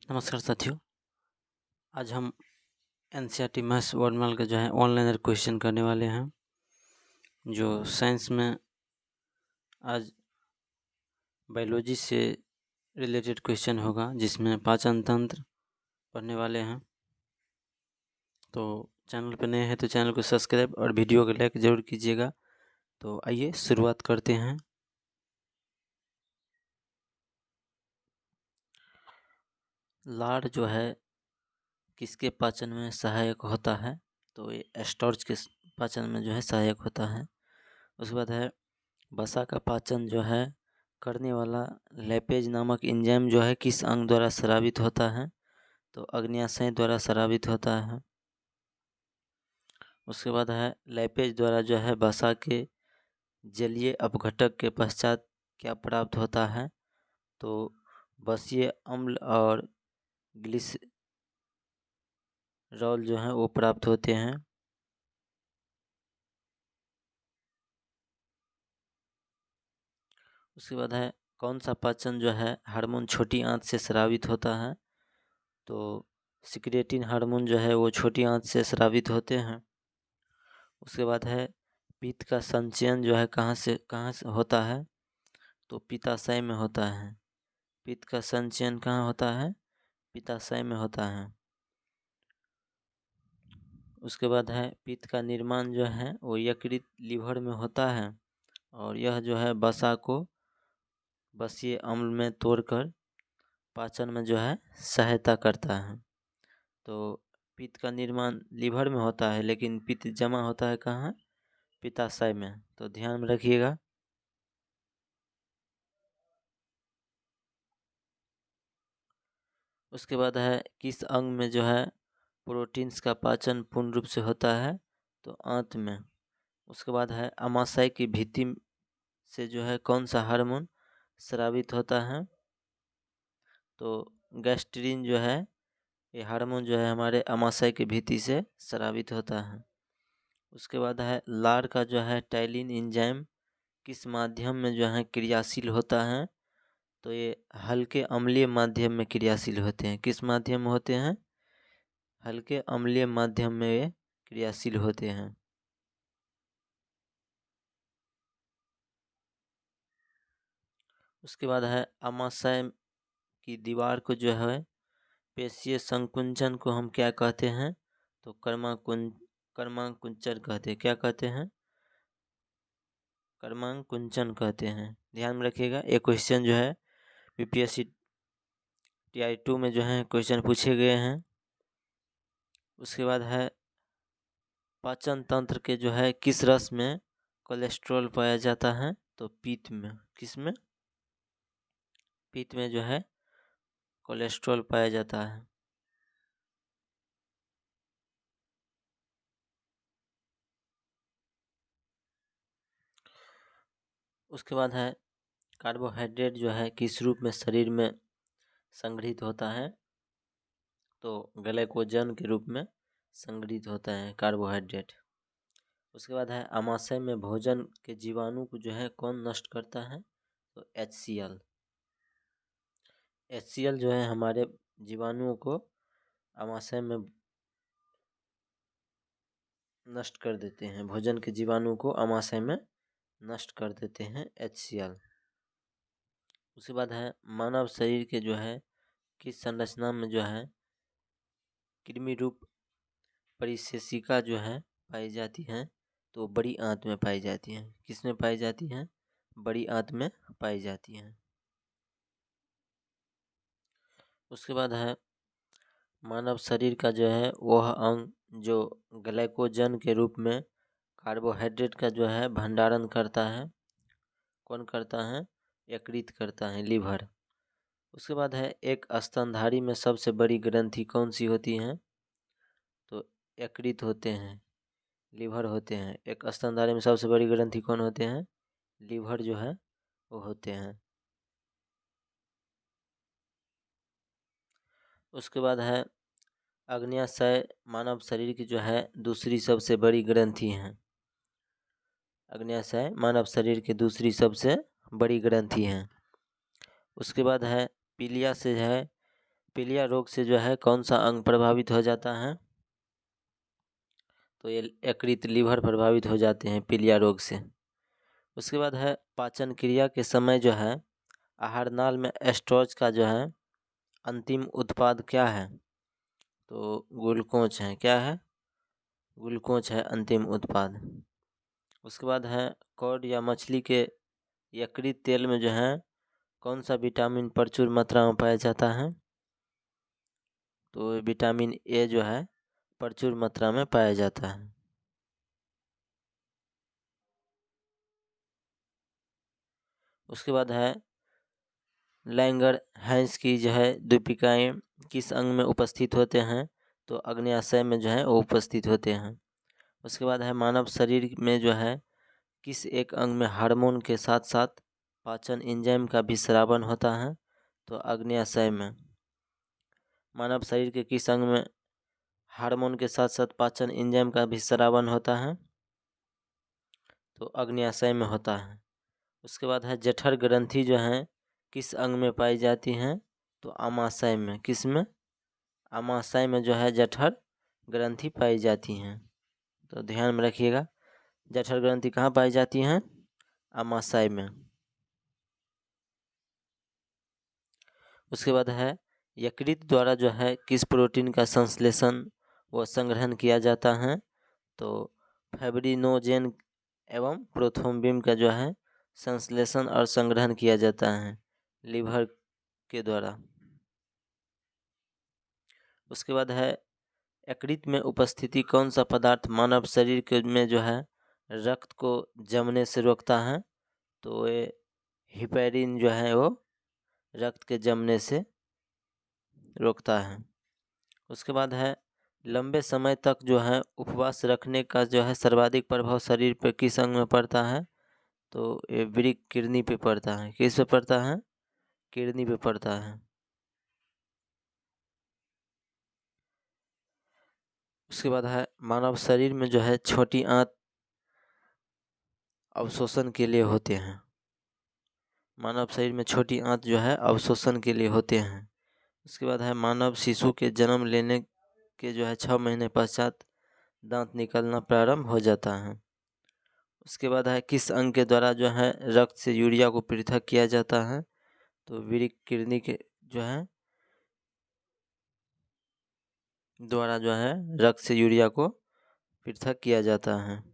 नमस्कार साथियों। आज हम एनसीईआरटी मैथ्स वर्डमाल का ऑनलाइन क्वेश्चन करने वाले हैं। जो साइंस में आज बायोलॉजी से रिलेटेड क्वेश्चन होगा, जिसमें पाचन तंत्र पढ़ने वाले हैं। तो चैनल पर नए हैं तो चैनल को सब्सक्राइब और वीडियो को लाइक ज़रूर कीजिएगा। तो आइए शुरुआत करते हैं। लार जो है किसके पाचन में सहायक होता है? तो ये स्टार्च के पाचन में सहायक होता है। उसके बाद है वसा का पाचन करने वाला लैपेज नामक एंजाइम किस अंग द्वारा स्रावित होता है? तो अग्न्याशय द्वारा स्रावित होता है। उसके बाद है लैपेज द्वारा वसा के जलीय अपघटक के पश्चात क्या प्राप्त होता है? तो वसीय अम्ल और ग्लिसरॉल वो प्राप्त होते हैं। उसके बाद है कौन सा पाचन हार्मोन छोटी आंत से स्रावित होता है? तो सिक्रेटिन हार्मोन वो छोटी आंत से स्रावित होते हैं। उसके बाद है पित्त का संचयन कहाँ से होता है? तो पित्ताशय में होता है। पित्त का संचयन कहाँ होता है? पित्ताशय में होता है। उसके बाद है पित्त का निर्माण वो यकृत लीवर में होता है, और यह वसा को वसीय अम्ल में तोड़कर पाचन में सहायता करता है। तो पित्त का निर्माण लीवर में होता है, लेकिन पित्त जमा होता है कहाँ? पित्ताशय में। तो ध्यान में रखिएगा। उसके बाद है किस अंग में प्रोटीन्स का पाचन पूर्ण रूप से होता है? तो आंत में। उसके बाद है अमाशय की भित्ति से कौन सा हार्मोन स्रावित होता है? तो गैस्ट्रिन ये हार्मोन हमारे अमाशय की भित्ति से स्रावित होता है। उसके बाद है लार का टाइलिन एंजाइम किस माध्यम में क्रियाशील होता है? तो ये हल्के अम्लीय माध्यम में क्रियाशील होते हैं। किस माध्यम में होते हैं? हल्के अम्लीय माध्यम में ये क्रियाशील होते हैं। उसके बाद है अमाशय की दीवार को पेशीय संकुंचन को हम क्या कहते हैं? तो कर्मांकुंचन कहते हैं। क्या कहते हैं? कर्मांकुंचन कहते हैं। ध्यान में रखिएगा। ये क्वेश्चन बीपीएससी टीआई 2 में क्वेश्चन पूछे गए हैं। उसके बाद है पाचन तंत्र के किस रस में कोलेस्ट्रॉल पाया जाता है? तो पित्त में। किस में? पित्त में कोलेस्ट्रॉल पाया जाता है। उसके बाद है कार्बोहाइड्रेट किस रूप में शरीर में संग्रहित होता है? तो ग्लाइकोजन के रूप में संग्रहित होता है कार्बोहाइड्रेट। उसके बाद है अमाशय में भोजन के जीवाणु को कौन नष्ट करता है? तो HCl। HCl हमारे जीवाणुओं को अमाशय में नष्ट कर देते हैं। भोजन के जीवाणु को अमाशय में नष्ट कर देते हैं HCl। उसके बाद है मानव शरीर के किस संरचना में कृमि रूप परिशेषिका पाई जाती है? तो बड़ी आंत में पाई जाती हैं। किस में पाई जाती हैं? बड़ी आंत में पाई जाती हैं। उसके बाद है मानव शरीर का वह अंग जो ग्लाइकोजन के रूप में कार्बोहाइड्रेट का भंडारण करता है। कौन करता है? यकृत करता है, लीवर। उसके बाद है एक स्तनधारी में सबसे बड़ी ग्रंथि कौन सी होती है? तो यकृत होते हैं, लीवर होते हैं। एक स्तनधारी में सबसे बड़ी ग्रंथि कौन होते हैं? लीवर वो होते हैं। उसके बाद है अग्न्याशय मानव शरीर की दूसरी सबसे बड़ी ग्रंथि है। अग्न्याशय मानव शरीर की दूसरी सबसे बड़ी ग्रंथि है। उसके बाद है पीलिया से पीलिया रोग से जो है कौन सा अंग प्रभावित हो जाता है? तो ये यकृत, लीवर प्रभावित हो जाते हैं पीलिया रोग से। उसके बाद है पाचन क्रिया के समय जो है आहार नाल में स्टोरेज का जो है अंतिम उत्पाद क्या है? तो ग्लूकोज है। क्या है? ग्लूकोज है अंतिम उत्पाद। उसके बाद है कॉड या मछली के यकृत तेल में जो है कौन सा विटामिन प्रचुर मात्रा में पाया जाता है? तो विटामिन ए जो है प्रचुर मात्रा में पाया जाता है। उसके बाद है लैंगर हैंस की जो है दीपिकाएँ किस अंग में उपस्थित होते हैं? तो अग्न्याशय में जो है वो उपस्थित होते हैं। उसके बाद है मानव शरीर में जो है किस एक अंग में हार्मोन के साथ साथ पाचन एंजाइम का भी स्रावन होता है? तो अग्न्याशय में। मानव शरीर के किस अंग में हार्मोन के साथ साथ पाचन एंजाइम का भी स्रावन होता है? तो अग्न्याशय में होता है। उसके बाद है जठर ग्रंथि जो है किस अंग में पाई जाती हैं? तो आमाशय में। किस में? आमाशय में जो है जठर ग्रंथि पाई जाती हैं। तो ध्यान में रखिएगा, जठर ग्रंथि कहाँ पाई जाती हैं? आमाशय में। उसके बाद है यकृत द्वारा जो है किस प्रोटीन का संश्लेषण व संग्रहण किया जाता है? तो फाइब्रिनोजेन एवं प्रोथ्रोम्बिन का जो है संश्लेषण और संग्रहण किया जाता है लीवर के द्वारा। उसके बाद है यकृत में उपस्थिति कौन सा पदार्थ मानव शरीर के में जो है रक्त को जमने से रोकता है? तो ये हिपैरिन जो है वो रक्त के जमने से रोकता है। उसके बाद है लंबे समय तक जो है उपवास रखने का जो है सर्वाधिक प्रभाव शरीर पर किस अंग में पड़ता है? तो ये वृक्क किडनी पे पड़ता है। किस पे पड़ता है? किडनी पे पड़ता है। उसके बाद है मानव शरीर में जो है छोटी आंत अवशोषण के लिए होते हैं। मानव शरीर में छोटी आंत जो है अवशोषण के लिए होते हैं। उसके बाद है मानव शिशु के जन्म लेने के जो है 6 महीने पश्चात दांत निकलना प्रारंभ हो जाता है। उसके बाद है किस अंग के द्वारा जो है रक्त से यूरिया को पृथक किया जाता है? तो वृक्क किडनी के जो है द्वारा जो है रक्त से यूरिया को पृथक किया जाता है।